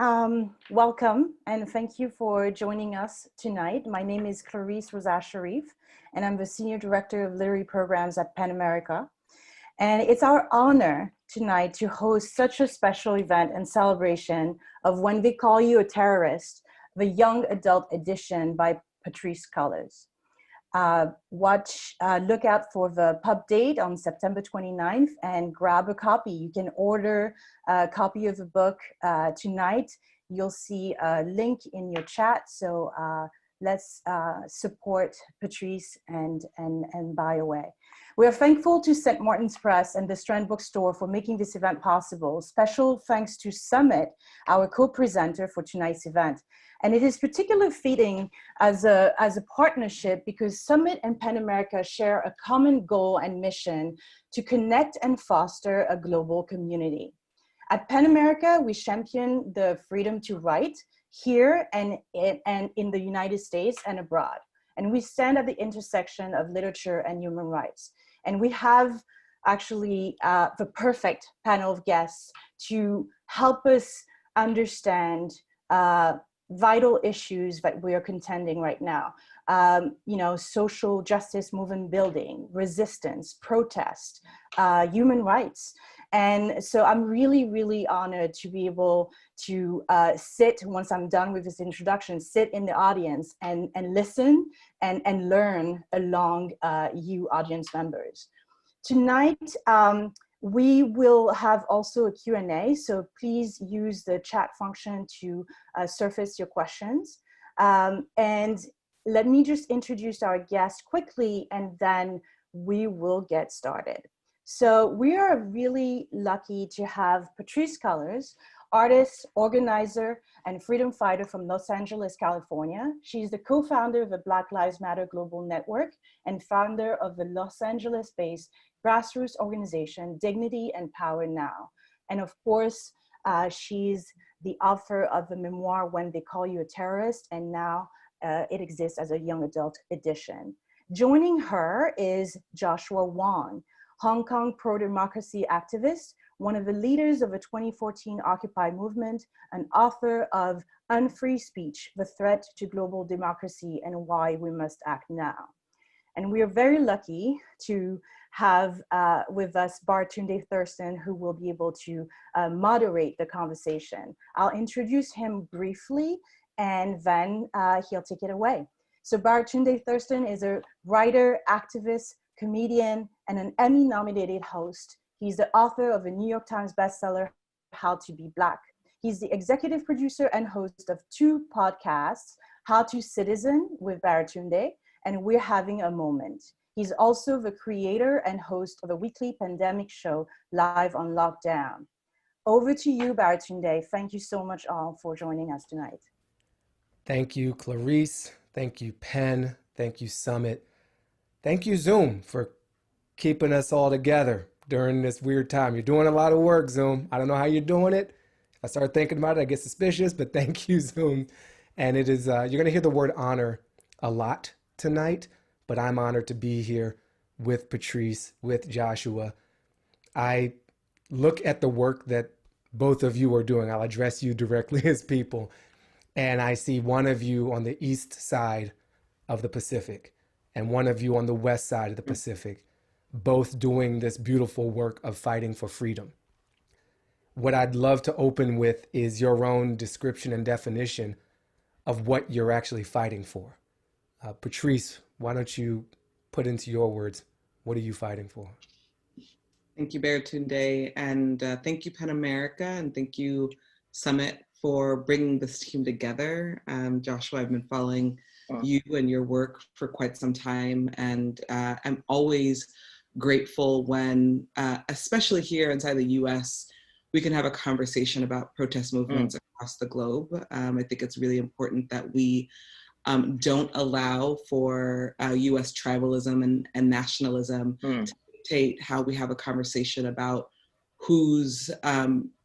Welcome and thank you for joining us tonight. My name is Patrisse Sharif and I'm the Senior Director of Literary Programs at PEN America. And it's our honor tonight to host such a special event and celebration of When They Call You a Terrorist, the Young Adult Edition by Patrisse Cullors. Look out for the pub date on September 29th and grab a copy. You can order a copy of the book tonight. You'll see a link in your chat. So let's support Patrisse and buy away. We are thankful to St. Martin's Press and the Strand Bookstore for making this event possible. Special thanks to Summit, our co-presenter for tonight's event. And it is particularly fitting as a partnership because Summit and PEN America share a common goal and mission to connect and foster a global community. At PEN America, we champion the freedom to write here and in the United States and abroad. And we stand at the intersection of literature and human rights. And we have actually the perfect panel of guests to help us understand vital issues that we are contending right now. Social justice movement building, resistance, protest, human rights. And so I'm really, really honored to be able to sit, once I'm done with this introduction, sit in the audience and listen and learn along you audience members. Tonight, we will have also a Q&A, so please use the chat function to surface your questions. And let me just introduce our guest quickly, and then we will get started. So we are really lucky to have Patrisse Cullors, artist, organizer, and freedom fighter from Los Angeles, California. She's the co-founder of the Black Lives Matter Global Network and founder of the Los Angeles-based grassroots organization, Dignity and Power Now. And of course, she's the author of the memoir, When They Call You a Terrorist, and now it exists as a young adult edition. Joining her is Joshua Wong, Hong Kong pro-democracy activist, one of the leaders of the 2014 Occupy movement, an author of Unfree Speech, The Threat to Global Democracy and Why We Must Act Now. And we are very lucky to have with us Baratunde Thurston, who will be able to moderate the conversation. I'll introduce him briefly and then he'll take it away. So Baratunde Thurston is a writer, activist, comedian, and an Emmy-nominated host. He's the author of a New York Times bestseller, How to Be Black. He's the executive producer and host of 2 podcasts, How to Citizen with Baratunde, and We're Having a Moment. He's also the creator and host of a weekly pandemic show, Live on Lockdown. Over to you, Baratunde. Thank you so much all for joining us tonight. Thank you, Clarice. Thank you, PEN. Thank you, Summit. Thank you, Zoom, for keeping us all together during this weird time. You're doing a lot of work, Zoom. I don't know how you're doing it. If I start thinking about it, I get suspicious, but thank you, Zoom. And it is, you're going to hear the word honor a lot tonight, but I'm honored to be here with Patrisse, with Joshua. I look at the work that both of you are doing. I'll address you directly as people. And I see one of you on the east side of the Pacific and one of you on the west side of the Pacific, both doing this beautiful work of fighting for freedom. What I'd love to open with is your own description and definition of what you're actually fighting for. Patrisse, why don't you put into your words, what are you fighting for? Thank you, Baratunde, and thank you, PEN America, and thank you, Summit, for bringing this team together. Joshua, I've been following you and your work for quite some time, and I'm always grateful when, especially here inside the US, we can have a conversation about protest movements across the globe. I think it's really important that we don't allow for US tribalism and nationalism to dictate how we have a conversation about who's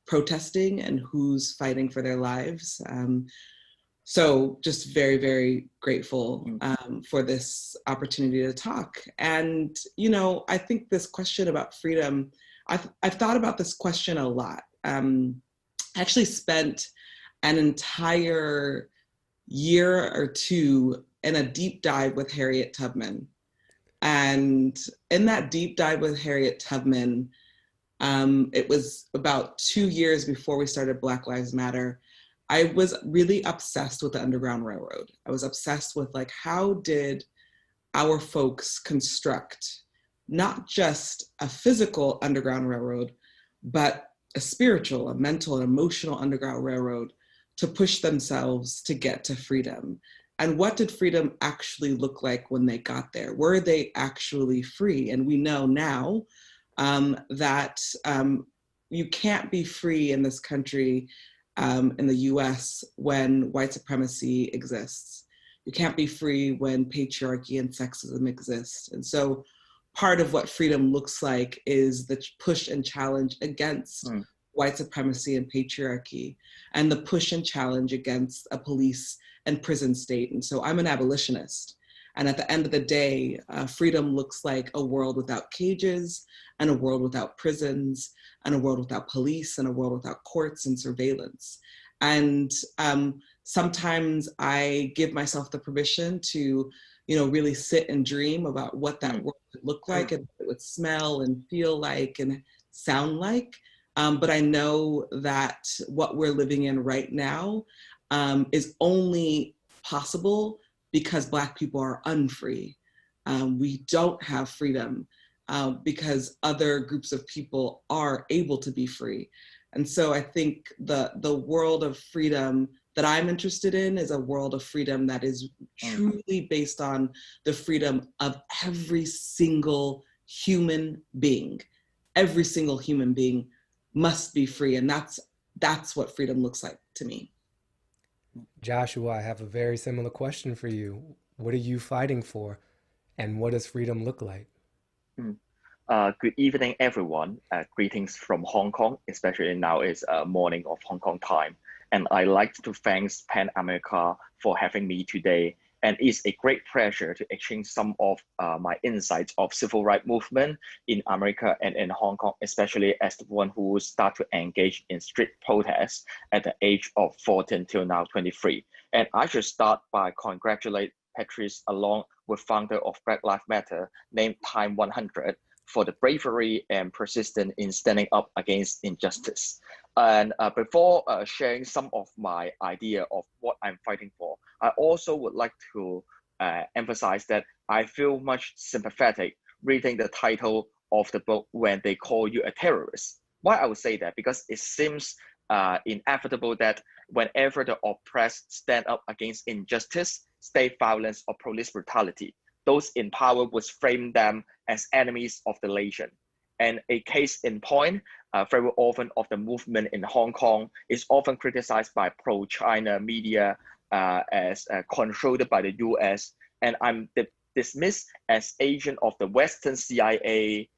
protesting and who's fighting for their lives. So just very, very grateful for this opportunity to talk. And, you know, I think this question about freedom, I've thought about this question a lot. I actually spent an entire year or two in a deep dive with Harriet Tubman. And in that deep dive with Harriet Tubman, it was about 2 years before we started Black Lives Matter. I was really obsessed with the Underground Railroad. I was obsessed with like, how did our folks construct not just a physical Underground Railroad, but a spiritual, a mental, and emotional Underground Railroad to push themselves to get to freedom. And what did freedom actually look like when they got there? Were they actually free? And we know now that you can't be free in this country, in the US, when white supremacy exists. You can't be free when patriarchy and sexism exist. And so part of what freedom looks like is the push and challenge against white supremacy and patriarchy, and the push and challenge against a police and prison state. And so I'm an abolitionist. And at the end of the day, freedom looks like a world without cages, and a world without prisons, and a world without police, and a world without courts and surveillance. And sometimes I give myself the permission to, really sit and dream about what that world would look like, and what it would smell and feel like and sound like. But I know that what we're living in right now is only possible because Black people are unfree. We don't have freedom because other groups of people are able to be free. And so I think the world of freedom that I'm interested in is a world of freedom that is truly based on the freedom of every single human being. Every single human being must be free. And that's what freedom looks like to me. Joshua, I have a very similar question for you. What are you fighting for, and what does freedom look like? Good evening, everyone. Greetings from Hong Kong, especially now is morning of Hong Kong time. And I'd like to thank PEN America for having me today. And it's a great pleasure to exchange some of my insights of civil rights movement in America and in Hong Kong, especially as the one who start to engage in street protests at the age of 14 till now 23. And I should start by congratulate Patrisse, along with founder of Black Lives Matter, named Time 100, for the bravery and persistence in standing up against injustice. And before sharing some of my idea of what I'm fighting for, I also would like to emphasize that I feel much sympathetic reading the title of the book when they call you a terrorist. Why I would say that? Because it seems inevitable that whenever the oppressed stand up against injustice, state violence, or police brutality, those in power would frame them as enemies of the nation. And a case in point, very often of the movement in Hong Kong is often criticized by pro-China media as controlled by the US. And I'm dismissed as agent of the Western CIA.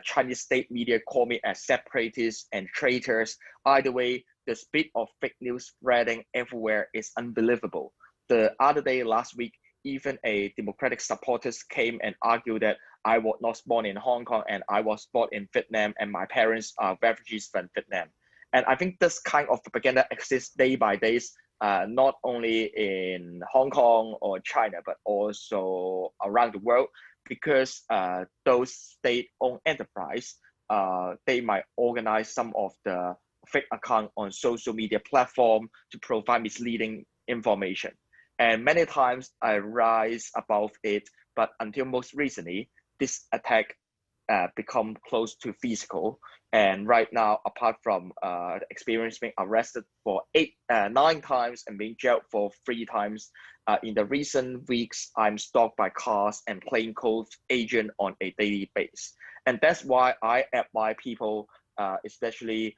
Chinese state media call me as separatists and traitors. Either way, the speed of fake news spreading everywhere is unbelievable. The other day, last week, even a Democratic supporters came and argued that I was not born in Hong Kong and I was born in Vietnam and my parents are refugees from Vietnam. And I think this kind of propaganda exists day by day, not only in Hong Kong or China, but also around the world, because those state-owned enterprise, they might organize some of the fake account on social media platform to provide misleading information. And many times I rise above it, but until most recently, this attack become close to physical. And right now, apart from the experience being arrested for 9 times and being jailed for 3 times, in the recent weeks, I'm stalked by cars and plainclothes agents on a daily basis. And that's why I admire people, especially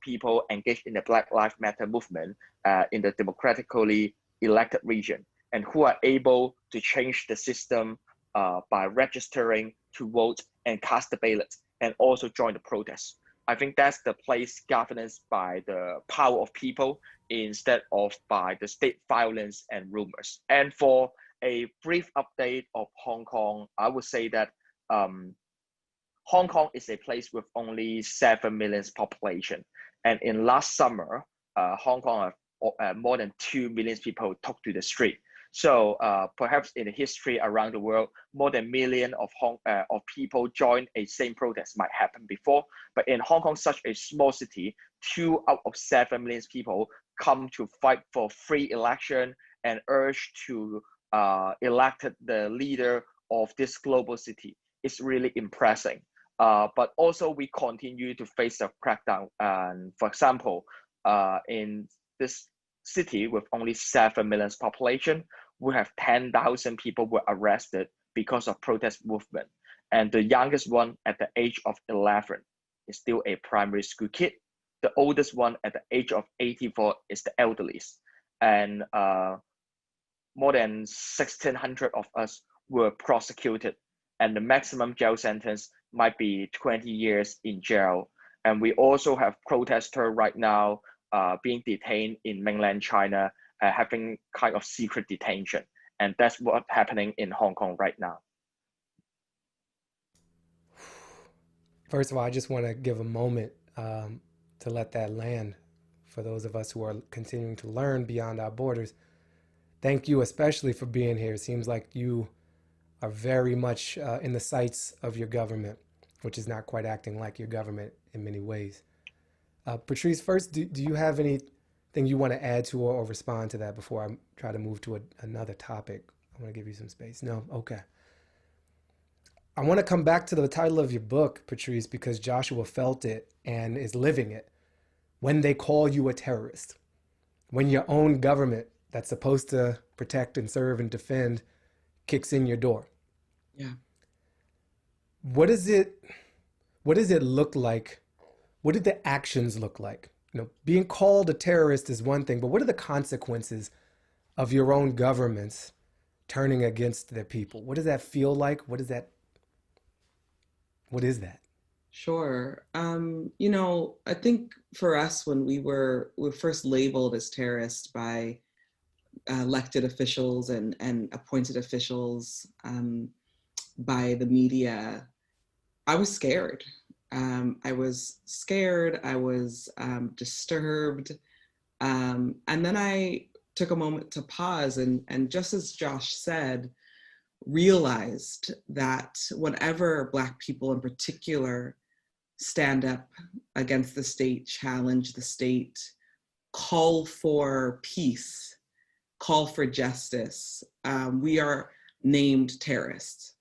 people engaged in the Black Lives Matter movement in the democratically elected region, and who are able to change the system by registering to vote and cast the ballot and also join the protest. I think that's the place governance by the power of people instead of by the state violence and rumors. And for a brief update of Hong Kong, I would say that Hong Kong is a place with only 7 million population. And in last summer, Hong Kong more than 2 million people took to the street. So perhaps in the history around the world, more than million of people join a same protest might happen before. But in Hong Kong, such a small city, 2 out of 7 million people come to fight for free election and urge to elect the leader of this global city. It's really impressive. But also we continue to face a crackdown. And for example, in this city with only 7 million population, we have 10,000 people were arrested because of protest movement. And the youngest one at the age of 11 is still a primary school kid. The oldest one at the age of 84 is the elderliest. And more than 1,600 of us were prosecuted. And the maximum jail sentence might be 20 years in jail. And we also have protesters right now being detained in mainland China, having kind of secret detention. And that's what's happening in Hong Kong right now. First of all, I just want to give a moment to let that land for those of us who are continuing to learn beyond our borders. Thank you especially for being here. It seems like you are very much in the sights of your government, which is not quite acting like your government in many ways. Patrisse, first, do you have anything you want to add to or respond to that before I try to move to another topic? I want to give you some space. No? Okay. I want to come back to the title of your book, Patrisse, because Joshua felt it and is living it. When they call you a terrorist, when your own government that's supposed to protect and serve and defend kicks in your door. Yeah. What does it look like? What did the actions look like? You know, being called a terrorist is one thing, but what are the consequences of your own governments turning against their people? What does that feel like? What is that? Sure. You know, I think for us, when we were first labeled as terrorists by elected officials and appointed officials by the media, I was scared. I was scared. I was disturbed. And then I took a moment to pause and just as Josh said, realized that whenever Black people in particular stand up against the state, challenge the state, call for peace, call for justice, we are named terrorists.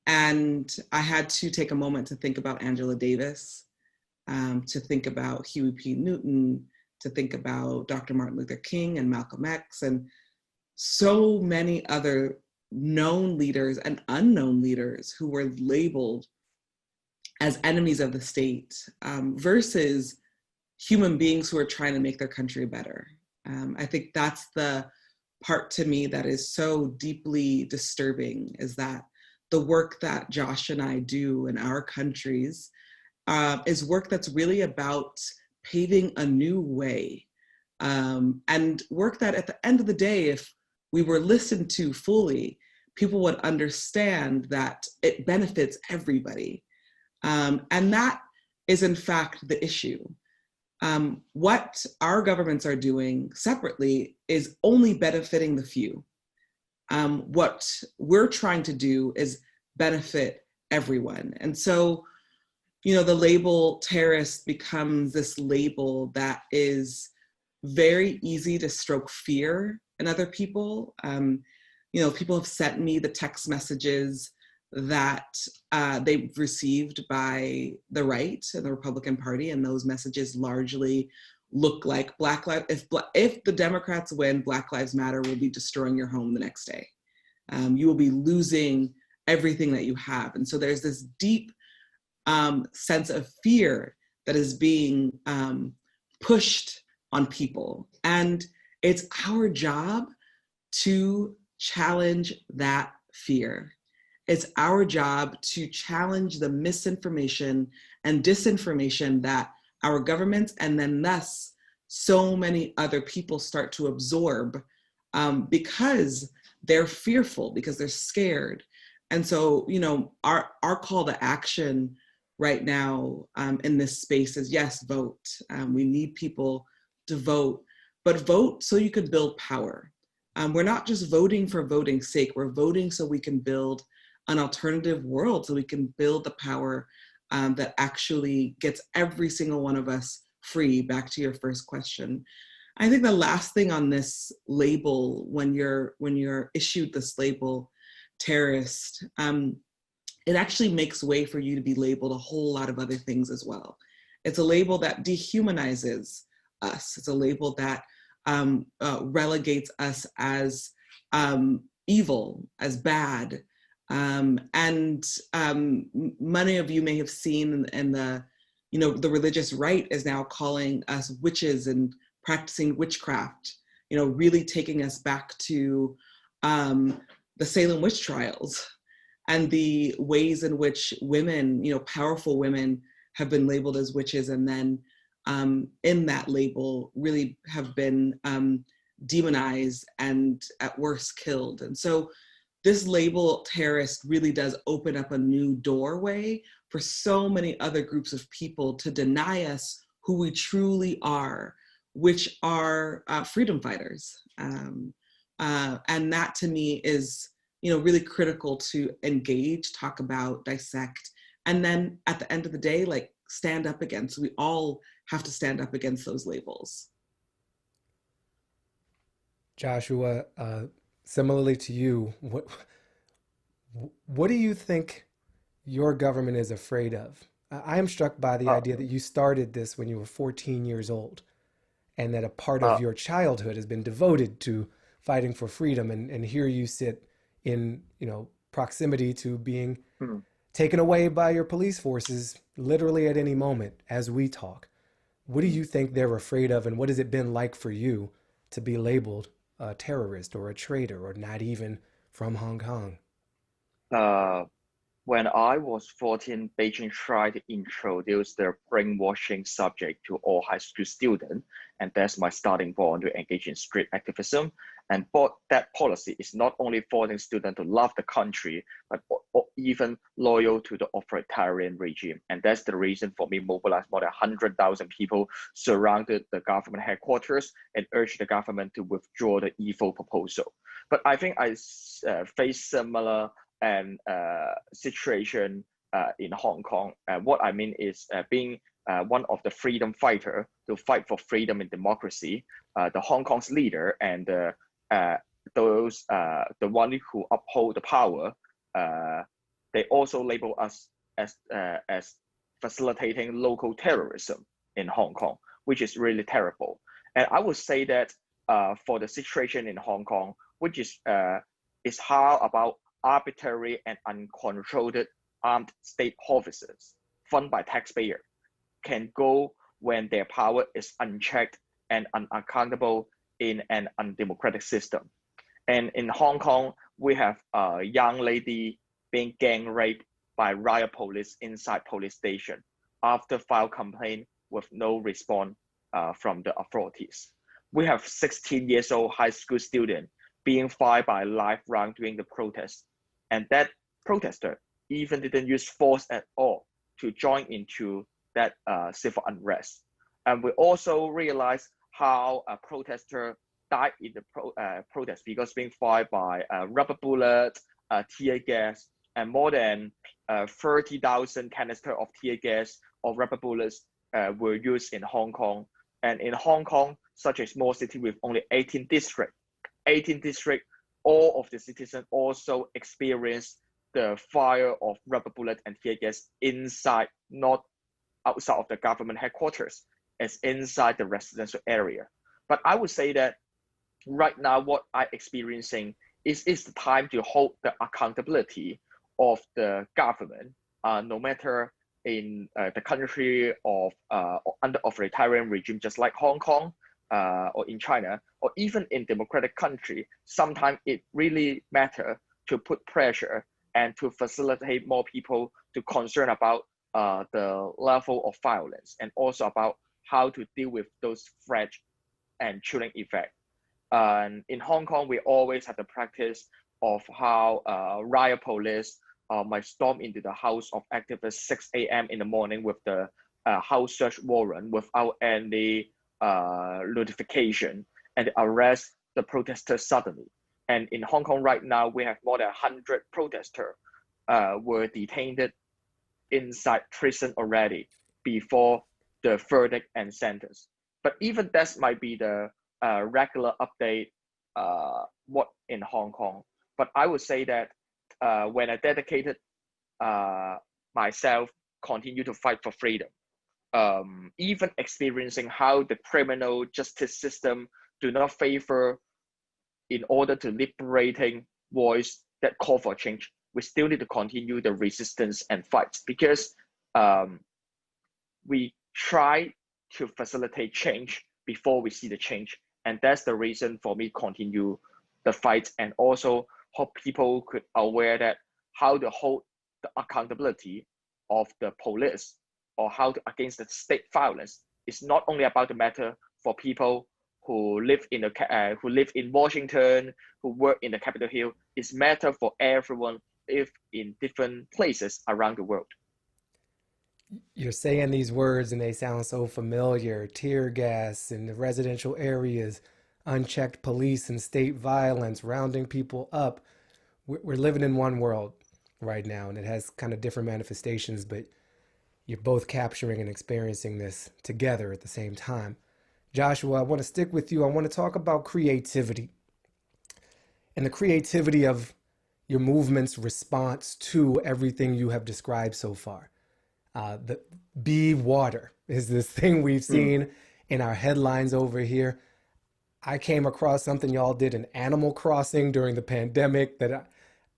And I had to take a moment to think about Angela Davis, to think about Huey P. Newton, to think about Dr. Martin Luther King and Malcolm X, and so many other known leaders and unknown leaders who were labeled as enemies of the state versus human beings who are trying to make their country better. I think that's the part to me that is so deeply disturbing, is that the work that Josh and I do in our countries is work that's really about paving a new way, and work that at the end of the day, if we were listened to fully, people would understand that it benefits everybody. And that is in fact the issue. What our governments are doing separately is only benefiting the few. What we're trying to do is benefit everyone. And so, you know, the label terrorist becomes this label that is very easy to stroke fear in other people. You know, people have sent me the text messages that they've received by the right and the Republican Party, and those messages largely look like if the Democrats win, Black Lives Matter will be destroying your home the next day. You will be losing everything that you have. And so there's this deep sense of fear that is being pushed on people. And it's our job to challenge that fear. It's our job to challenge the misinformation and disinformation that our governments and then thus so many other people start to absorb because they're fearful, because they're scared. And so, you know, our call to action right now in this space is yes, vote. We need people to vote, but vote so you can build power. We're not just voting for voting's sake, we're voting so we can build an alternative world, so we can build the power that actually gets every single one of us free, back to your first question. I think the last thing on this label, when you're issued this label, terrorist, it actually makes way for you to be labeled a whole lot of other things as well. It's a label that dehumanizes us. It's a label that relegates us as evil, as bad. Many of you may have seen, and the religious right is now calling us witches and practicing witchcraft, really taking us back to the Salem witch trials and the ways in which women, powerful women, have been labeled as witches, and then in that label really have been demonized and at worst killed. And so this label terrorist really does open up a new doorway for so many other groups of people to deny us who we truly are, which are freedom fighters. And that to me is really critical to engage, talk about, dissect, and then at the end of the day, like, stand up against. We all have to stand up against those labels. Joshua, similarly to you, what do you think your government is afraid of? I am struck by the idea that you started this when you were 14 years old, and that a part of your childhood has been devoted to fighting for freedom, and here you sit in proximity to being taken away by your police forces literally at any moment as we talk. What do you think they're afraid of, and what has it been like for you to be labeled a terrorist or a traitor or not even from Hong Kong? When I was 14, Beijing tried to introduce the brainwashing subject to all high school students, and that's my starting point to engage in street activism. And that policy is not only forcing students to love the country, but even loyal to the authoritarian regime. And that's the reason for me mobilized more than 100,000 people, surrounded the government headquarters, and urged the government to withdraw the evil proposal. But I think I face similar situation in Hong Kong. What I mean is being one of the freedom fighter to fight for freedom and democracy, the Hong Kong's leader and the one who uphold the power, they also label us as facilitating local terrorism in Hong Kong, which is really terrible. And I would say that for the situation in Hong Kong, which is how about arbitrary and uncontrolled armed state officers funded by taxpayers can go when their power is unchecked and unaccountable in an undemocratic system. And in Hong Kong, we have a young lady being gang raped by riot police inside police station after file complaint with no response from the authorities. We have 16 years old high school student being fired by a live round during the protest. And that protester even didn't use force at all to join into that civil unrest. And we also realized how a protester died in the protest because being fired by rubber bullets, tear gas, and more than 30,000 canister of tear gas or rubber bullets were used in Hong Kong. And in Hong Kong, such a small city with only 18 districts, all of the citizens also experienced the fire of rubber bullet and tear gas inside, not outside of the government headquarters, it's inside the residential area. But I would say that right now, what I'm experiencing is the time to hold the accountability of the government, no matter in the country of under authoritarian regime, just like Hong Kong, or in China, or even in democratic country. Sometimes it really matters to put pressure and to facilitate more people to concern about the level of violence, and also about how to deal with those threats and chilling effect. And in Hong Kong, we always have the practice of how riot police might storm into the house of activists 6 a.m. in the morning with the house search warrant without any notification. and arrest the protesters suddenly. And in Hong Kong right now, we have more than 100 protesters were detained inside prison already before the verdict and sentence. But even that might be the regular update what in Hong Kong. But I would say that when I dedicated myself, continue to fight for freedom, even experiencing how the criminal justice system do not favor in order to liberating voice that call for change, we still need to continue the resistance and fights, because we try to facilitate change before we see the change. And that's the reason for me continue the fight, and also hope people could aware that how to hold the accountability of the police or how to against the state violence is not only about the matter for people who live in Washington, who work in the Capitol Hill. It's matter for everyone if in different places around the world. You're saying these words and they sound so familiar. Tear gas in the residential areas, unchecked police and state violence, rounding people up. We're living in one world right now, and it has kind of different manifestations, but you're both capturing and experiencing this together at the same time. Joshua, I want to stick with you. I want to talk about creativity and the creativity of your movement's response to everything you have described so far. The Be Water is this thing we've seen in our headlines over here. I came across something y'all did in Animal Crossing during the pandemic that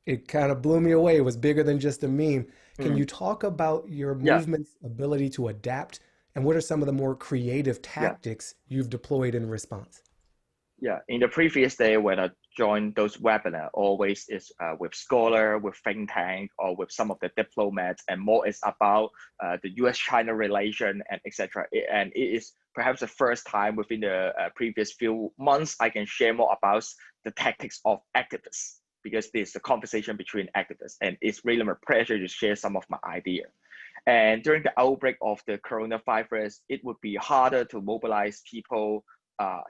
it kind of blew me away. It was bigger than just a meme. Can you talk about your movement's ability to adapt, and what are some of the more creative tactics you've deployed in response? Yeah, in the previous day when I joined those webinars, always is with scholar, with think tank, or with some of the diplomats, and more is about the U.S.-China relation and etc. And it is perhaps the first time within the previous few months I can share more about the tactics of activists, because there's a conversation between activists, and it's really my pleasure to share some of my idea. And during the outbreak of the coronavirus, it would be harder to mobilize people,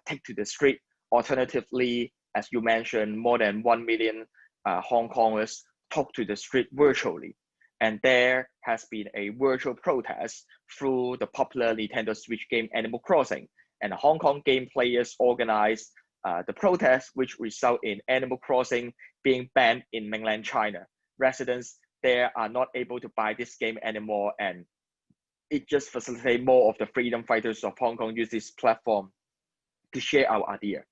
take to the street. Alternatively, as you mentioned, more than 1 million Hong Kongers took to the street virtually. And there has been a virtual protest through the popular Nintendo Switch game Animal Crossing. And Hong Kong game players organized the protest, which result in Animal Crossing being banned in mainland China. Residents there are not able to buy this game anymore, and it just facilitates more of the freedom fighters of Hong Kong use this platform to share our idea.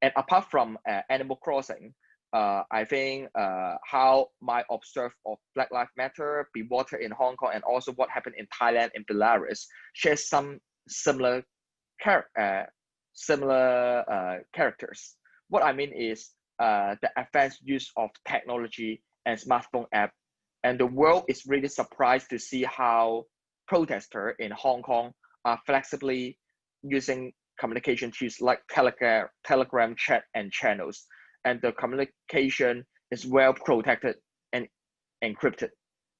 And apart from Animal Crossing, I think how my observe of Black Lives Matter, Be Water in Hong Kong, and also what happened in Thailand and Belarus shares some similar characters. What I mean is the advanced use of technology and smartphone app. And the world is really surprised to see how protesters in Hong Kong are flexibly using communication tools like Telegram chat and channels. And the communication is well protected and encrypted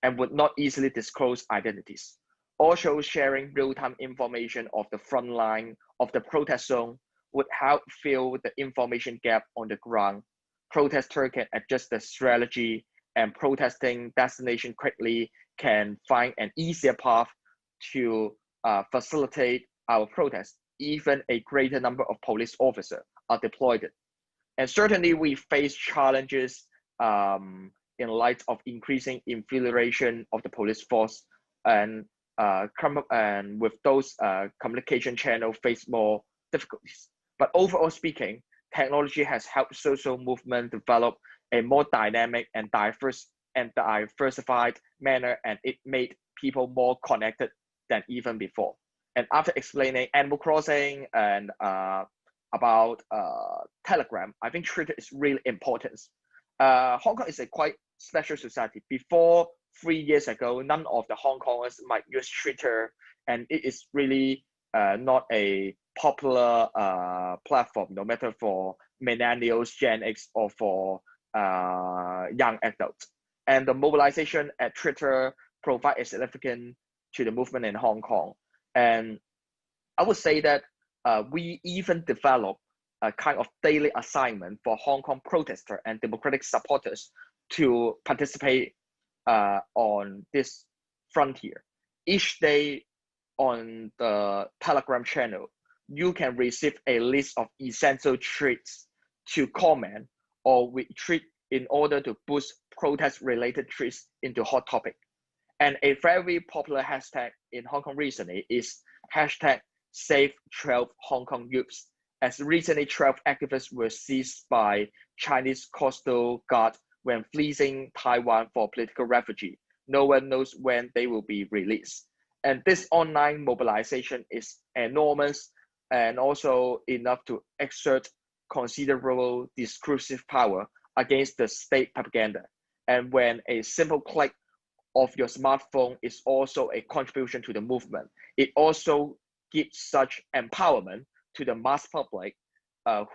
and would not easily disclose identities. Also, sharing real-time information of the front line of the protest zone would help fill the information gap on the ground. Protesters can adjust the strategy, and protesting destination quickly can find an easier path to facilitate our protest. Even a greater number of police officers are deployed. And certainly we face challenges in light of increasing infiltration of the police force, and with those communication channels face more difficulties. But overall speaking, technology has helped social movement develop a more dynamic and diversified manner, and it made people more connected than even before. And after explaining Animal Crossing and about Telegram, I think Twitter is really important. Hong Kong is a quite special society. Before 3 years ago, none of the Hong Kongers might use Twitter, and it is really not a popular platform, no matter for millennials, Gen X, or for young adults. And the mobilization at Twitter provide a significant to the movement in Hong Kong. And I would say that we even develop a kind of daily assignment for Hong Kong protesters and democratic supporters to participate on this frontier. Each day on the Telegram channel, you can receive a list of essential tweets to comment or retweet in order to boost protest-related tweets into hot topic. And a very popular hashtag in Hong Kong recently is hashtag Save 12 Hong Kong Youths, as recently 12 activists were seized by Chinese Coastal Guard when fleeing Taiwan for political refugee. No one knows when they will be released. And this online mobilization is enormous and also enough to exert considerable discursive power against the state propaganda. And when a simple click of your smartphone is also a contribution to the movement, it also gives such empowerment to the mass public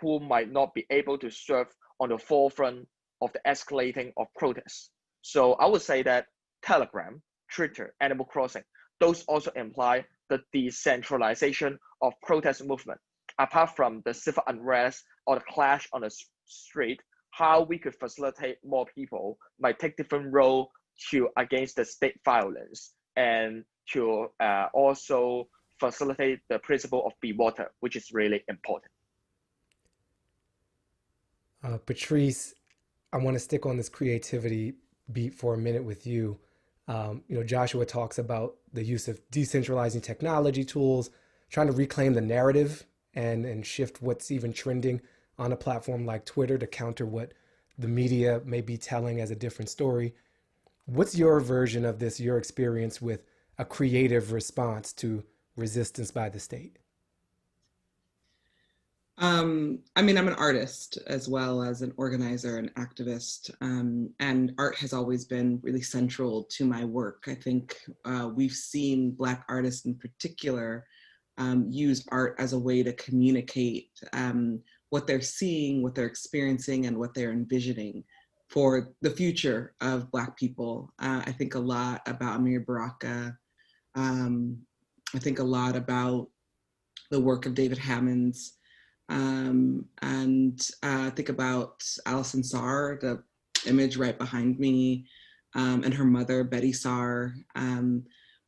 who might not be able to serve on the forefront of the escalating of protests. So I would say that Telegram, Twitter, Animal Crossing, those also imply the decentralization of protest movement. Apart from the civil unrest or the clash on the street, how we could facilitate more people might take different role to against the state violence and to also facilitate the principle of be water, which is really important. Patrisse, I want to stick on this creativity beat for a minute with you. Joshua talks about the use of decentralizing technology tools, trying to reclaim the narrative and shift what's even trending on a platform like Twitter to counter what the media may be telling as a different story. What's your version of this, your experience with a creative response to resistance by the state? I'm an artist as well as an organizer and activist, and art has always been really central to my work. I think we've seen Black artists in particular use art as a way to communicate what they're seeing, what they're experiencing, and what they're envisioning for the future of Black people. I think a lot about Amir Baraka. I think a lot about the work of David Hammonds. And think about Alison Sarr, the image right behind me, and her mother, Betty Sarr.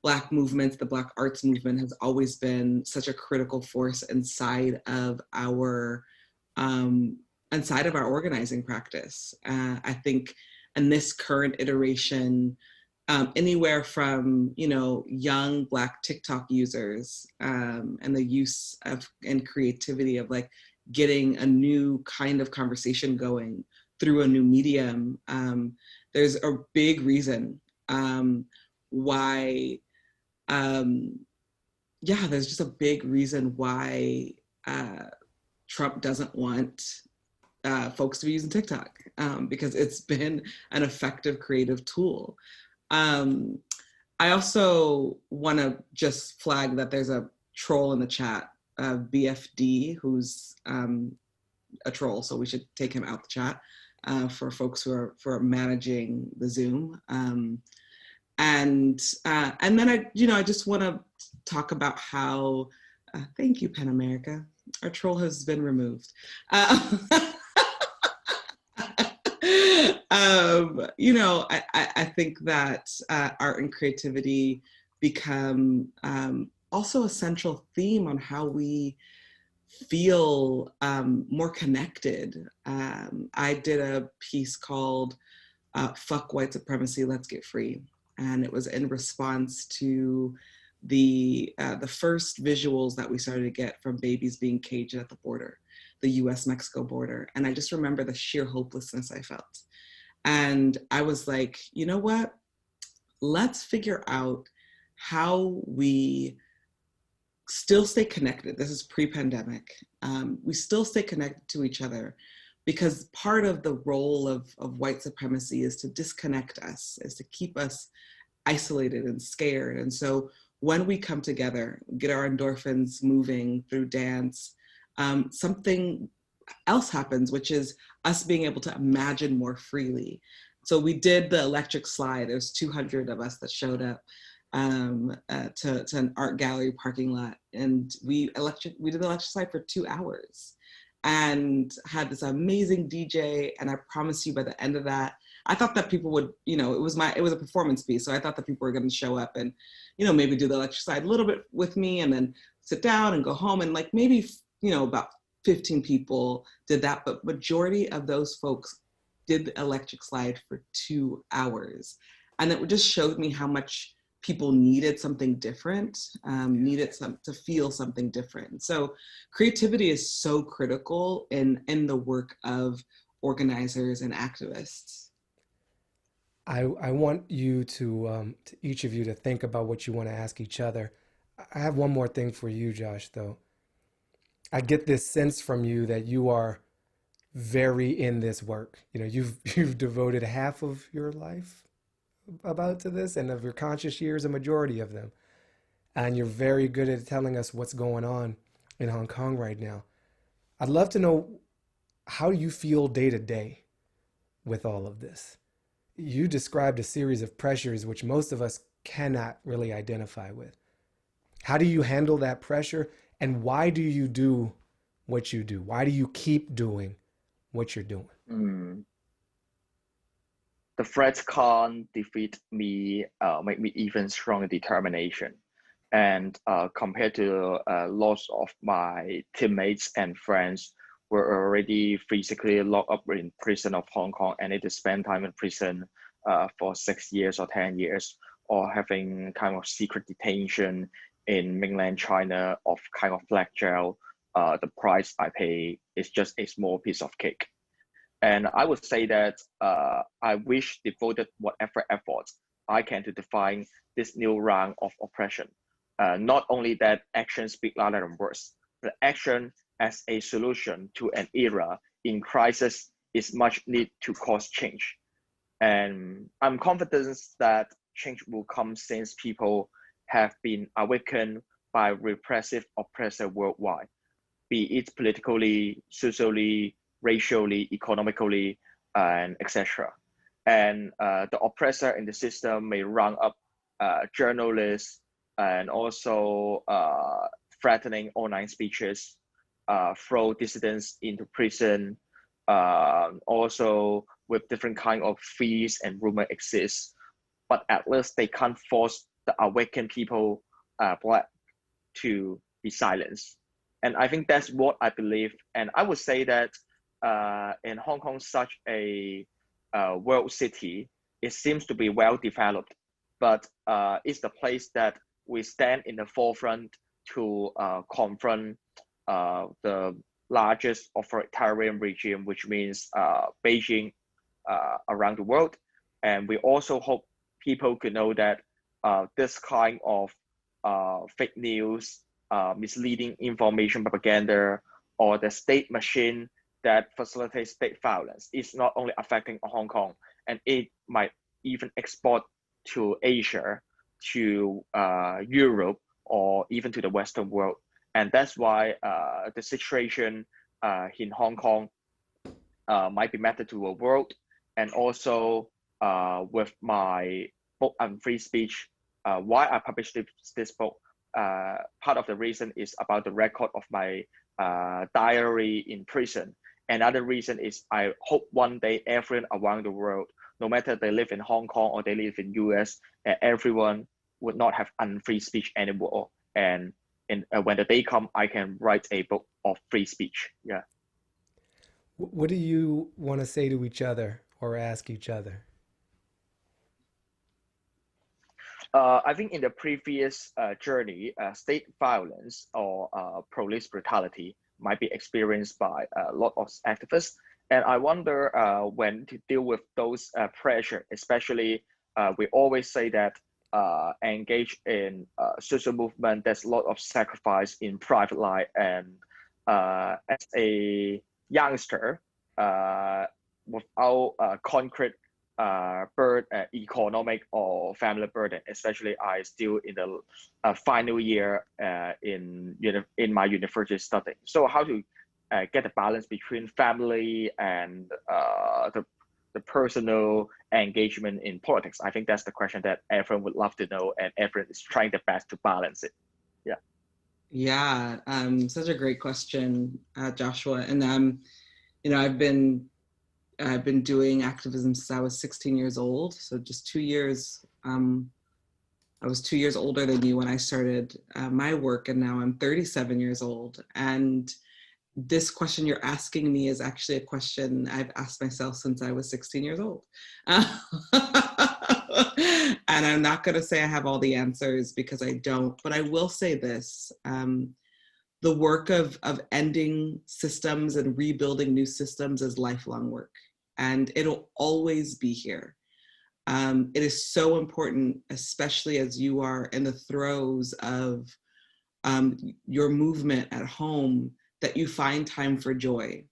Black movements, the Black arts movement has always been such a critical force inside of our organizing practice. I think in this current iteration, anywhere from young Black TikTok users and the use of and creativity of like getting a new kind of conversation going through a new medium. There's a big reason why. There's just a big reason why Trump doesn't want folks to be using TikTok because it's been an effective creative tool. I also want to just flag that there's a troll in the chat, BFD, who's a troll, so we should take him out the chat for folks who are managing the Zoom. And then I just want to talk about how, thank you, Pen America, our troll has been removed. I think that art and creativity become also a central theme on how we feel more connected. I did a piece called Fuck White Supremacy, Let's Get Free. And it was in response to the first visuals that we started to get from babies being caged at the border, the US-Mexico border. And I just remember the sheer hopelessness I felt. And I was like, you know what? Let's figure out how we still stay connected. This is pre-pandemic. We still stay connected to each other because part of the role of white supremacy is to disconnect us, is to keep us isolated and scared. And so when we come together, get our endorphins moving through dance, something else happens, which is us being able to imagine more freely. So we did the electric slide. There's 200 of us that showed up to an art gallery parking lot, and we did the electric slide for 2 hours. and had this amazing DJ. And I promise you by the end of that, I thought that people would, you know, it was a performance piece. So I thought that people were going to show up and, you know, maybe do the electric slide a little bit with me and then sit down and go home. And like maybe, you know, about 15 people did that, but majority of those folks did the electric slide for 2 hours. And it just showed me how much people needed something different, needed to feel something different. So creativity is so critical in the work of organizers and activists. I want you to each of you to think about what you want to ask each other. I have one more thing for you, Josh, though. I get this sense from you that you are very in this work. You know, you've devoted half of your life to this, and of your conscious years, a majority of them. And you're very good at telling us what's going on in Hong Kong right now. I'd love to know, how you feel day to day with all of this. You described a series of pressures which most of us cannot really identify with. How do you handle that pressure, and why do you do what you do? Why do you keep doing what you're doing? The threats can't defeat me, make me even stronger determination. And compared to lots of my teammates and friends were already physically locked up in prison of Hong Kong and need to spend time in prison for 6 years or 10 years, or having kind of secret detention in mainland China of kind of black jail, the price I pay is just a small piece of cake. And I would say that I wish devoted whatever efforts I can to define this new round of oppression. Not only that actions speak louder than words, but action as a solution to an era in crisis is much need to cause change. And I'm confident that change will come since people have been awakened by repressive oppressor worldwide, be it politically, socially, racially, economically, and etc. And the oppressor in the system may round up journalists and also threatening online speeches, throw dissidents into prison, also with different kind of fees and rumor exists, but at least they can't force the awakened people black to be silenced. And I think that's what I believe. And I would say that in Hong Kong, such a world city, it seems to be well developed, but it's the place that we stand in the forefront to confront the largest authoritarian regime, which means Beijing around the world. And we also hope people could know that this kind of fake news, misleading information, propaganda, or the state machine that facilitates state violence is not only affecting Hong Kong, and it might even export to Asia, to Europe, or even to the Western world. And that's why the situation in Hong Kong might be mattered to the world. And also with my book on free speech, why I published this book, part of the reason is about the record of my diary in prison. Another reason is I hope one day everyone around the world, no matter they live in Hong Kong or they live in US, everyone would not have unfree speech anymore. And when the day comes, I can write a book of free speech. Yeah. What do you want to say to each other or ask each other? I think in the previous journey, state violence or police brutality might be experienced by a lot of activists. And I wonder when to deal with those pressure, especially we always say that engage in social movement, there's a lot of sacrifice in private life. And as a youngster, without concrete economic or family burden, especially I still in the final year in my university studying. So how to get the balance between family and the personal engagement in politics? I think that's the question that everyone would love to know, and everyone is trying their best to balance it. Yeah. Yeah, such a great question, Joshua. And you know, I've been doing activism since I was 16 years old. So just 2 years. I was 2 years older than you when I started my work, and now I'm 37 years old. And this question you're asking me is actually a question I've asked myself since I was 16 years old. And I'm not going to say I have all the answers because I don't, but I will say this. The work of ending systems and rebuilding new systems is lifelong work, and it'll always be here. It is so important, especially as you are in the throes of your movement at home, that you find time for joy,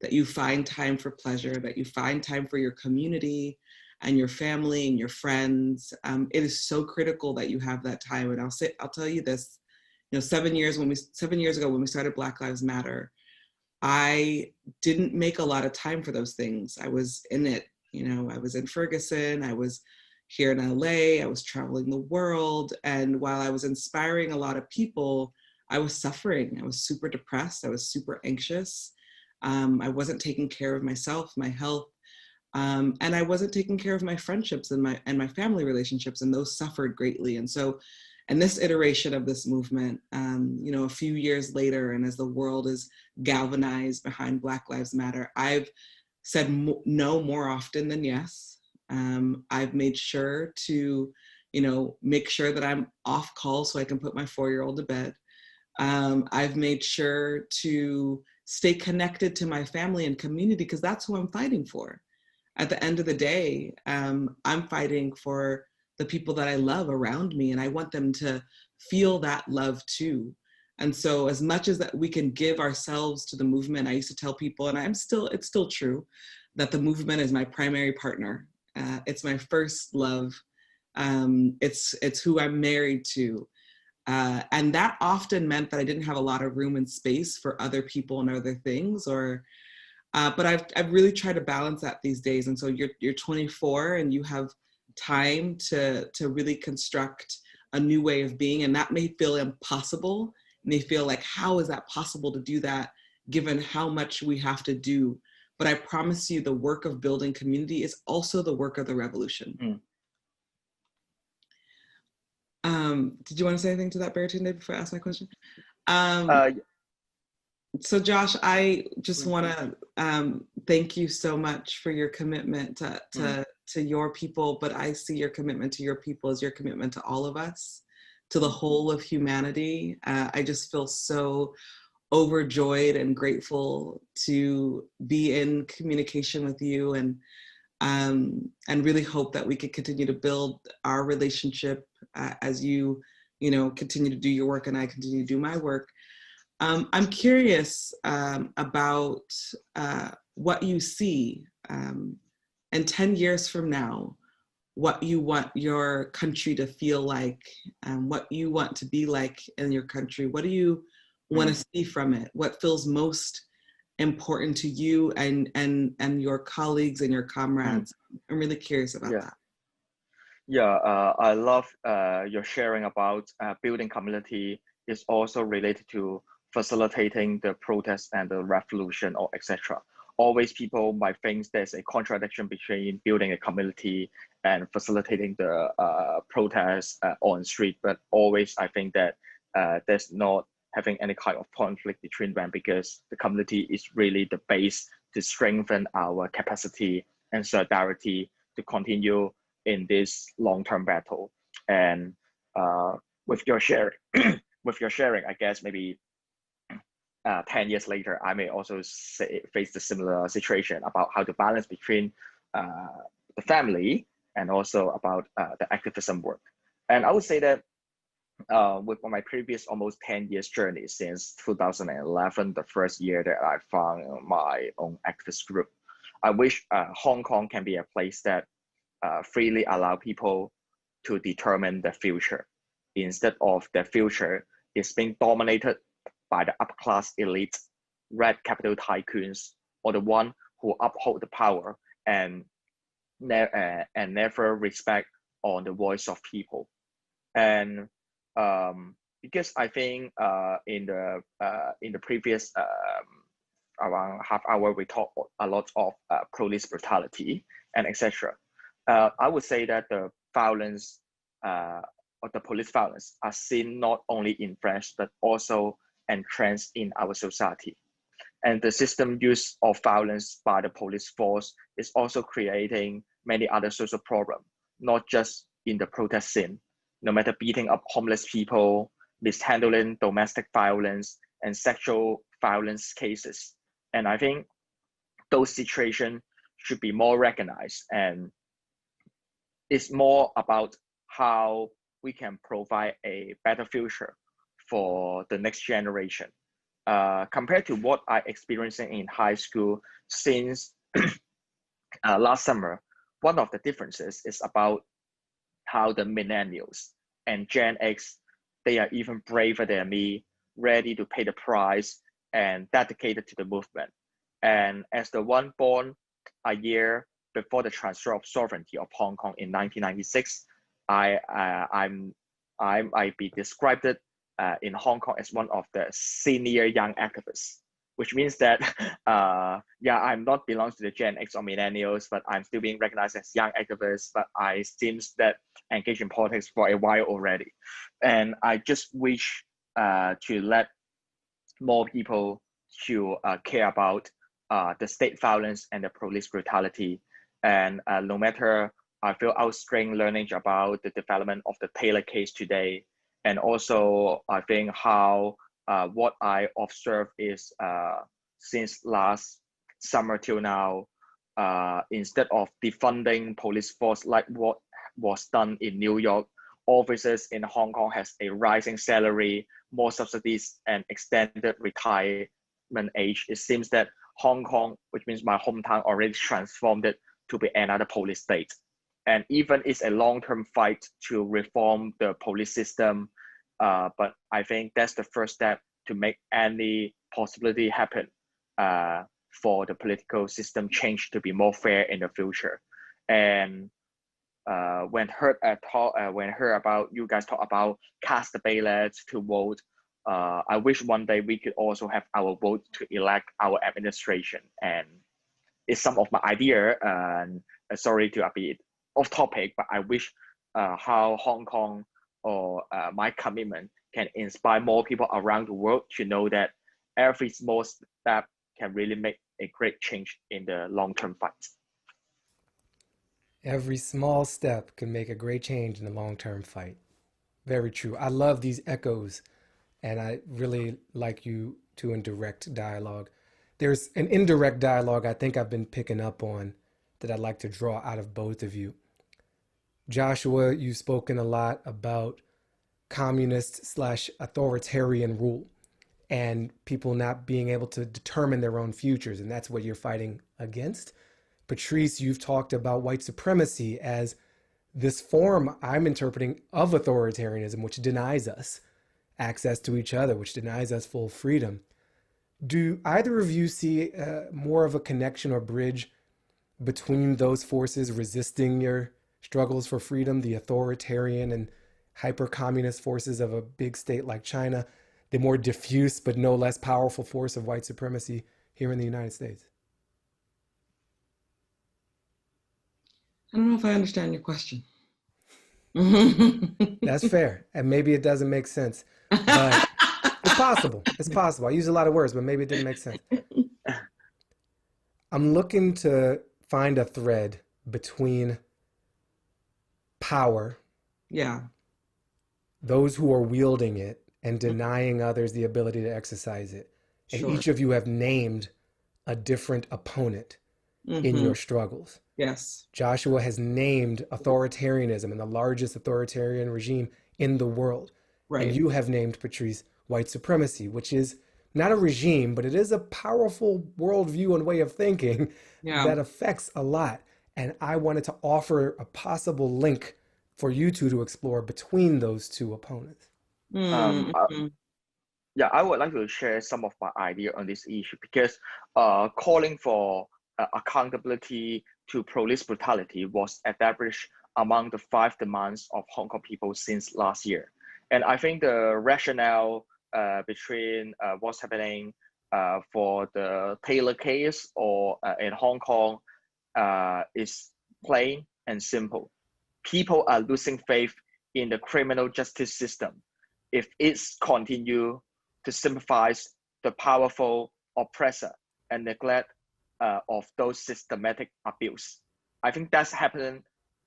that you find time for pleasure, that you find time for your community and your family and your friends. It is so critical that you have that time. And I'll tell you this, you know, 7 years ago when we started Black Lives Matter, I didn't make a lot of time for those things. I was in it, you know, I was in Ferguson, I was here in LA, I was traveling the world. And while I was inspiring a lot of people, I was suffering. I was super depressed. I was super anxious. I wasn't taking care of myself, my health, and I wasn't taking care of my friendships and my family relationships, and those suffered greatly. And so, and this iteration of this movement, you know, a few years later, and as the world is galvanized behind Black Lives Matter, I've said no more often than yes. I've made sure to, you know, make sure that I'm off call so I can put my 4-year-old to bed. I've made sure to stay connected to my family and community because that's who I'm fighting for. At the end of the day, I'm fighting for the people that I love around me, and I want them to feel that love too. And so as much as that we can give ourselves to the movement, I used to tell people, and it's still true, that the movement is my primary partner. It's my first love. It's who I'm married to. And that often meant that I didn't have a lot of room and space for other people and other things, but I've really tried to balance that these days. And so you're 24 and you have time to really construct a new way of being. And that may feel impossible. And they feel like, how is that possible to do that given how much we have to do? But I promise you the work of building community is also the work of the revolution. Did you want to say anything to that, Baratunde, before I ask my question? So Josh, I just want to thank you so much for your commitment to your people, but I see your commitment to your people as your commitment to all of us, to the whole of humanity. I just feel so overjoyed and grateful to be in communication with you, and really hope that we could continue to build our relationship as you continue to do your work and I continue to do my work. I'm curious about what you see in 10 years from now, what you want your country to feel like, what you want to be like in your country. What do you want to see from it? What feels most important to you and your colleagues and your comrades? I'm really curious about that. Yeah, I love your sharing about building community is also related to facilitating the protest and the revolution or etc. Always people might think there's a contradiction between building a community and facilitating the protest on street, but always I think that there's not having any kind of conflict between them, because the community is really the base to strengthen our capacity and solidarity to continue in this long-term battle. And with your sharing, I guess maybe 10 years later, I may also face the similar situation about how to balance between the family and also about the activism work. And I would say that with my previous almost 10 years journey since 2011, the first year that I found my own activist group, I wish Hong Kong can be a place that freely allow people to determine their future, instead of their future is being dominated by the upper class elite, red capital tycoons, or the one who uphold the power and never respect on the voice of people. And because I think in the previous around half hour we talked a lot of police brutality and etc. I would say that the violence or the police violence are seen not only in France but also entrenched in our society. And the system use of violence by the police force is also creating many other social problems, not just in the protest scene. No matter beating up homeless people, mishandling domestic violence, and sexual violence cases. And I think those situations should be more recognized, and it's more about how we can provide a better future for the next generation. Compared to what I experiencing in high school since last summer, one of the differences is about how the millennials and Gen X, they are even braver than me, ready to pay the price and dedicated to the movement. And as the one born a year before the transfer of sovereignty of Hong Kong in 1996, I be described in Hong Kong as one of the senior young activists, which means that yeah, I'm not belongs to the Gen X or millennials, but I'm still being recognized as young activists. But I seems that engaged in politics for a while already, and I just wish to let more people to care about the state violence and the police brutality. And no matter I feel outstretched learning about the development of the Taylor case today, and also I think how what I observed is since last summer till now, instead of defunding police force like what was done in New York, officers in Hong Kong has a rising salary, more subsidies, and extended retirement age. It seems that Hong Kong, which means my hometown, already transformed it to be another police state. And even it's a long-term fight to reform the police system, but I think that's the first step to make any possibility happen for the political system change to be more fair in the future. And when heard about you guys talk about cast the ballots to vote, I wish one day we could also have our vote to elect our administration. And it's some of my idea. And sorry to be off topic, but I wish how Hong Kong or my commitment can inspire more people around the world to know that every small step can really make a great change in the long-term fight. Every small step can make a great change in the long-term fight. Very true. I love these echoes, and I really like you two in direct dialogue. There's an indirect dialogue I think I've been picking up on that I'd like to draw out of both of you. Joshua, you've spoken a lot about communist/authoritarian rule and people not being able to determine their own futures, and that's what you're fighting against. Patrisse, you've talked about white supremacy as this form I'm interpreting of authoritarianism, which denies us access to each other, which denies us full freedom. Do either of you see more of a connection or bridge between those forces resisting your struggles for freedom, the authoritarian and hyper-communist forces of a big state like China, the more diffuse but no less powerful force of white supremacy here in the United States? I don't know if I understand your question. That's fair. And maybe it doesn't make sense, but it's possible. It's possible. I use a lot of words, but maybe it didn't make sense. I'm looking to find a thread between power, yeah, those who are wielding it, and denying others the ability to exercise it. And sure. each of you have named a different opponent in your struggles. Yes. Joshua has named authoritarianism and the largest authoritarian regime in the world. Right. And you have named, Patrisse, white supremacy, which is not a regime, but it is a powerful worldview and way of thinking that affects a lot. And I wanted to offer a possible link for you two to explore between those two opponents. Yeah, I would like to share some of my idea on this issue because calling for accountability to police brutality was established among the 5 demands of Hong Kong people since last year. And I think the rationale between what's happening for the Taylor case or in Hong Kong is plain and simple. People are losing faith in the criminal justice system if it's continue to sympathize the powerful oppressor and neglect of those systematic abuse. I think that's happening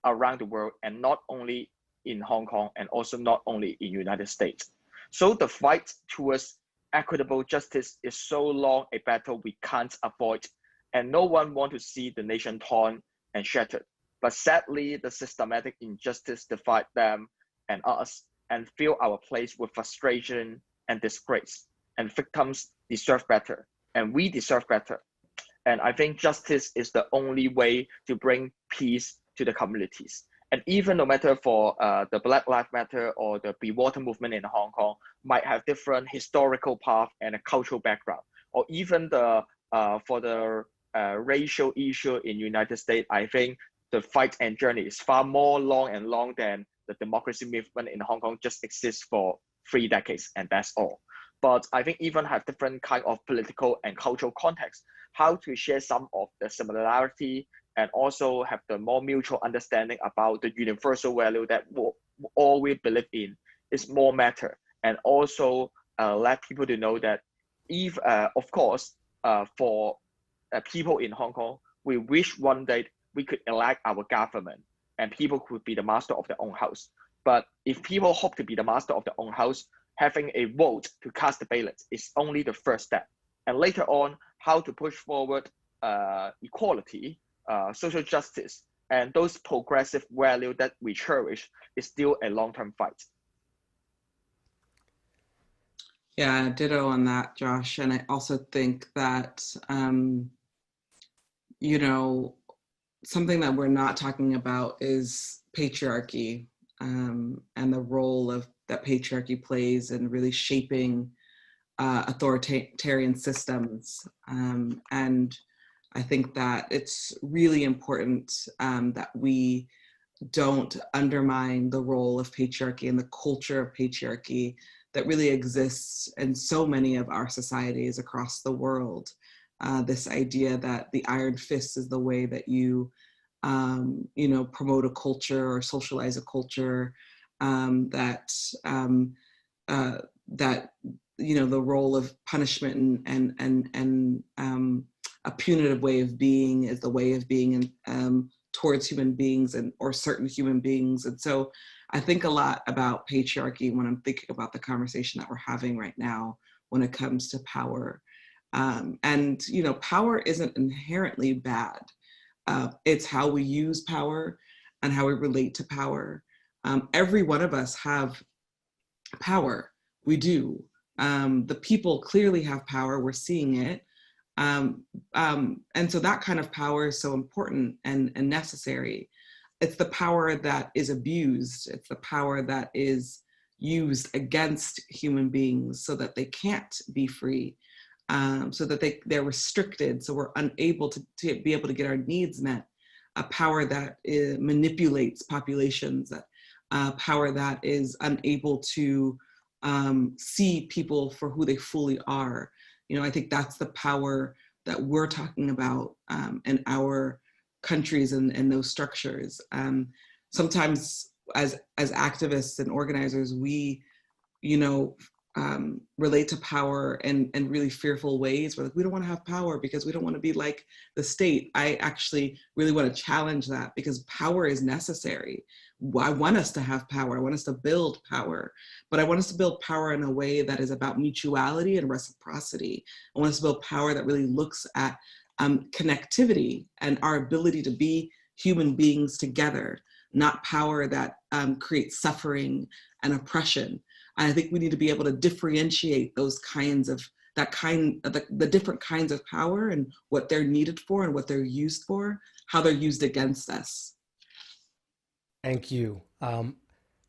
around the world, and not only in Hong Kong, and also not only in United States. So the fight towards equitable justice is so long a battle we can't avoid, and no one wants to see the nation torn and shattered. But sadly, the systematic injustice divide them and us, and fill our place with frustration and disgrace. And victims deserve better, and we deserve better. And I think justice is the only way to bring peace to the communities. And even no matter for the Black Lives Matter or the Be Water movement in Hong Kong might have different historical path and a cultural background, or even the for the racial issue in United States, I think the fight and journey is far more long than the democracy movement in Hong Kong just exists for 3 decades, and that's all. But I think even have different kind of political and cultural context, how to share some of the similarity and also have the more mutual understanding about the universal value that all we believe in is more matter. And also let people to know that if, of course, for people in Hong Kong, we wish one day we could elect our government and people could be the master of their own house. But if people hope to be the master of their own house, having a vote to cast the ballot is only the first step. And later on, how to push forward equality, social justice, and those progressive values that we cherish is still a long-term fight. Yeah, ditto on that, Josh. And I also think that, you know, something that we're not talking about is patriarchy and the role that patriarchy plays in really shaping authoritarian systems. And I think that it's really important that we don't undermine the role of patriarchy and the culture of patriarchy that really exists in so many of our societies across the world. This idea that the iron fist is the way that you, promote a culture or socialize a culture, that the role of punishment and a punitive way of being is the way of being towards human beings or certain human beings. And so I think a lot about patriarchy when I'm thinking about the conversation that we're having right now when it comes to power. And power isn't inherently bad. It's how we use power and how we relate to power. Every one of us have power. We do. The people clearly have power. We're seeing it. And so that kind of power is so important and necessary. It's the power that is abused. It's the power that is used against human beings so that they can't be free, so that they're restricted, so we're unable to be able to get our needs met. A power that manipulates populations, power that is unable to see people for who they fully are. I think that's the power that we're talking about in our countries and those structures. Sometimes as activists and organizers, we, relate to power in really fearful ways. We're like, we don't want to have power because we don't want to be like the state. I actually really want to challenge that because power is necessary. I want us to have power. I want us to build power, but I want us to build power in a way that is about mutuality and reciprocity. I want us to build power that really looks at connectivity and our ability to be human beings together, not power that creates suffering and oppression. And I think we need to be able to differentiate those kinds of the different kinds of power and what they're needed for and what they're used for, how they're used against us. Thank you.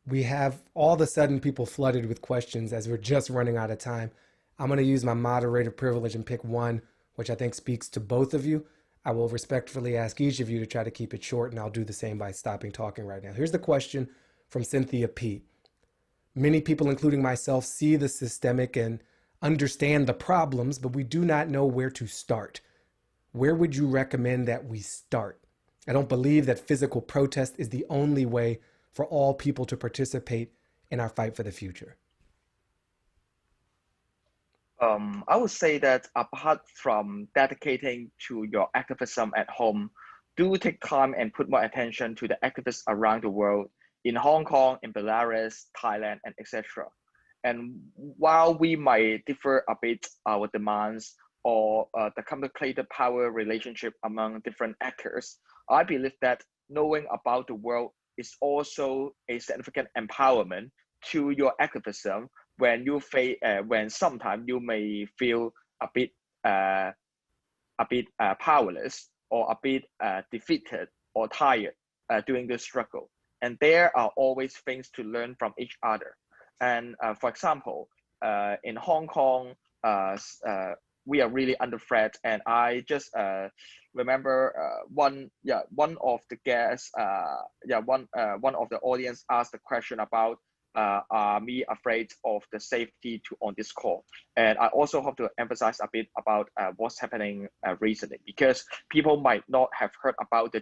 We have all of a sudden people flooded with questions as we're just running out of time. I'm going to use my moderator privilege and pick one, which I think speaks to both of you. I will respectfully ask each of you to try to keep it short, and I'll do the same by stopping talking right now. Here's the question from Cynthia P. Many people, including myself, see the systemic and understand the problems, but we do not know where to start. Where would you recommend that we start? I don't believe that physical protest is the only way for all people to participate in our fight for the future. I would say that apart from dedicating to your activism at home, do take time and put more attention to the activists around the world, in Hong Kong, in Belarus, Thailand, and etc. And while we might differ a bit our demands or the complicated power relationship among different actors, I believe that knowing about the world is also a significant empowerment to your activism when you face when sometimes you may feel a bit powerless or a bit defeated or tired during the struggle. And there are always things to learn from each other. And for example, in Hong Kong, we are really under threat. And I just remember one of the guests, one of the audience asked the question about are me afraid of the safety on this call? And I also have to emphasize a bit about what's happening recently, because people might not have heard about the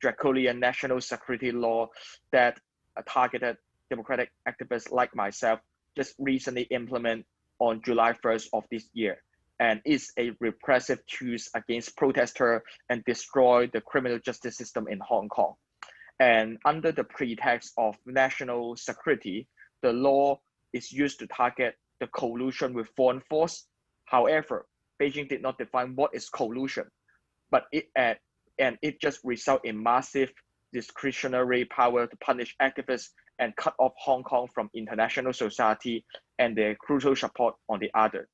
draconian national security law that targeted democratic activists like myself just recently implemented on July 1st of this year. And it's a repressive tool against protesters and destroy the criminal justice system in Hong Kong. And under the pretext of national security, the law is used to target the collusion with foreign force. However, Beijing did not define what is collusion, but it just results in massive discretionary power to punish activists and cut off Hong Kong from international society and their crucial support on the other.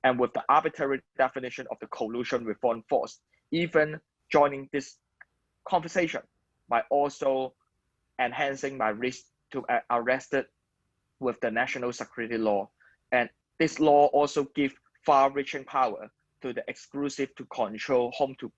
And with the arbitrary definition of the collusion with foreign force, even joining this conversation by also enhancing my risk to arrested with the national security law. And this law also gives far-reaching power to the exclusive to control whom to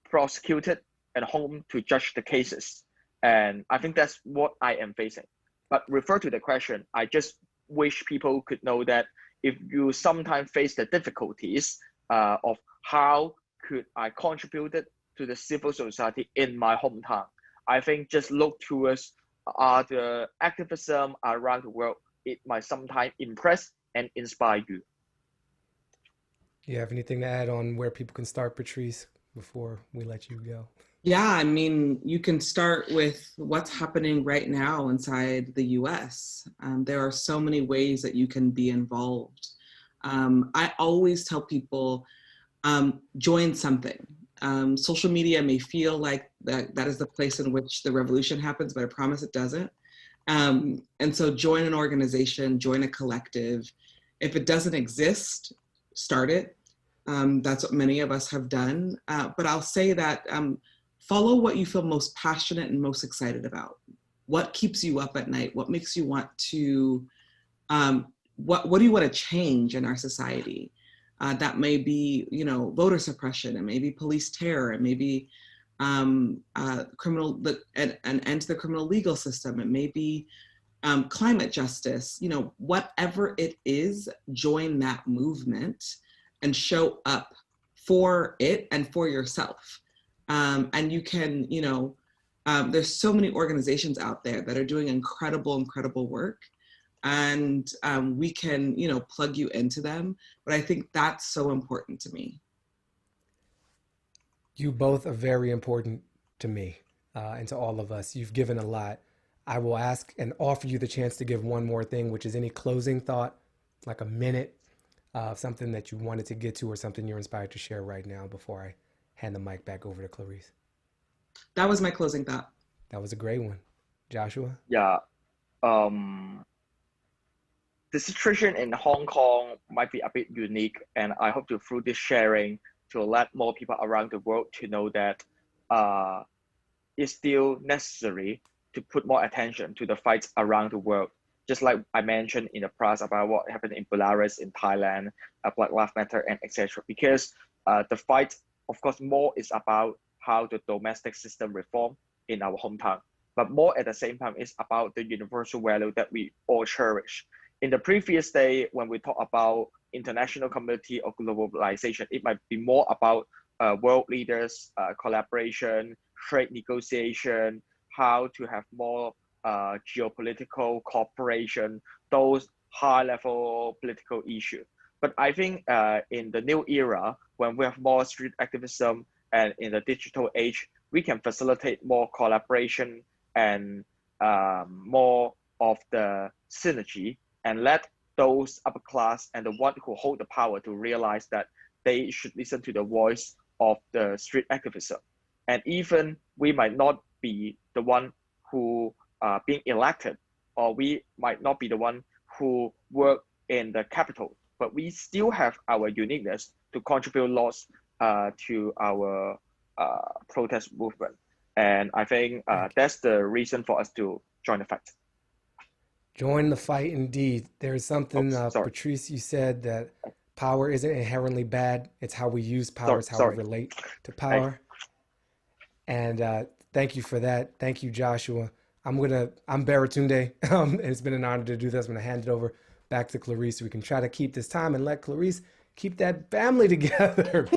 prosecute it and whom to judge the cases. And I think that's what I am facing. But refer to the question, I just wish people could know that if you sometimes face the difficulties of how could I contribute to the civil society in my hometown, I think just look towards the activism around the world. It might sometimes impress and inspire you. You have anything to add on where people can start, Patrisse, before we let you go? Yeah, I mean, you can start with what's happening right now inside the US. There are so many ways that you can be involved. I always tell people, join something. Social media may feel like that is the place in which the revolution happens, but I promise it doesn't. And so join an organization, join a collective. If it doesn't exist, start it. That's what many of us have done. But I'll say that follow what you feel most passionate and most excited about. What keeps you up at night? What makes you want to, what do you want to change in our society? That may be, voter suppression, it may be police terror, it may be an end to the criminal legal system, it may be climate justice, whatever it is, join that movement and show up for it and for yourself. And you can, there's so many organizations out there that are doing incredible work. And we can, plug you into them. But I think that's so important to me. You both are very important to me and to all of us. You've given a lot. I will ask and offer you the chance to give one more thing, which is any closing thought, like a minute, something that you wanted to get to or something you're inspired to share right now before I hand the mic back over to Clarice. That was my closing thought. That was a great one. Joshua? Yeah. The situation in Hong Kong might be a bit unique, and I hope to, through this sharing, to let more people around the world to know that it's still necessary to put more attention to the fights around the world. Just like I mentioned in the past about what happened in Belarus, in Thailand, Black Lives Matter, and etc. Because the fight, of course, more is about how the domestic system reform in our hometown. but more at the same time, it's about the universal value that we all cherish. In the previous day, when we talk about international community or globalization, it might be more about world leaders, collaboration, trade negotiation, how to have more geopolitical cooperation, those high-level political issues. But I think in the new era, when we have more street activism and in the digital age, we can facilitate more collaboration and more of the synergy, and let those upper class and the one who hold the power to realize that they should listen to the voice of the street activism. And even we might not be the one who being elected, or we might not be the one who work in the capital, but we still have our uniqueness to contribute lots to our protest movement. And I think that's the reason for us to join the fight. Join the fight, indeed. There's something, Patrisse, you said that power isn't inherently bad. It's how we use power, it's how we relate to power. And thank you for that. Thank you, Joshua. I'm Baratunde, and it's been an honor to do this. I'm gonna hand it over back to Clarice so we can try to keep this time and let Clarice keep that family together.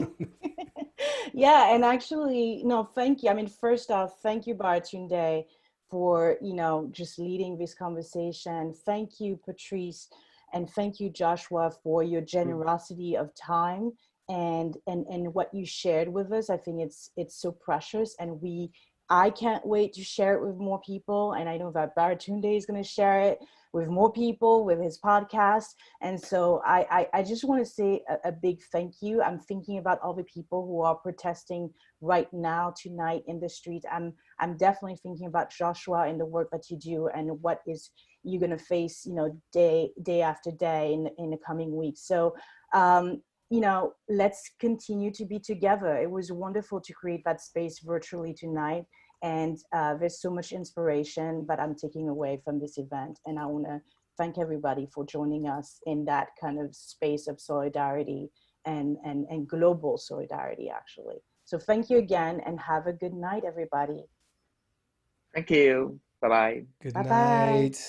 Yeah, and actually, no, thank you. I mean, first off, thank you, Baratunde, for, just leading this conversation. Thank you, Patrisse, and thank you, Joshua, for your generosity of time and what you shared with us. I think it's so precious, and I can't wait to share it with more people. And I know that Baratunde is going to share it with more people with his podcast. And so I just want to say a big thank you. I'm thinking about all the people who are protesting right now, tonight in the streets. I'm definitely thinking about Joshua and the work that you do and what is you're going to face, day after day in the coming weeks. So, let's continue to be together. It was wonderful to create that space virtually tonight. And there's so much inspiration that I'm taking away from this event. And I want to thank everybody for joining us in that kind of space of solidarity and global solidarity, actually. So thank you again, and have a good night, everybody. Thank you. Bye-bye. Good Bye-bye. night.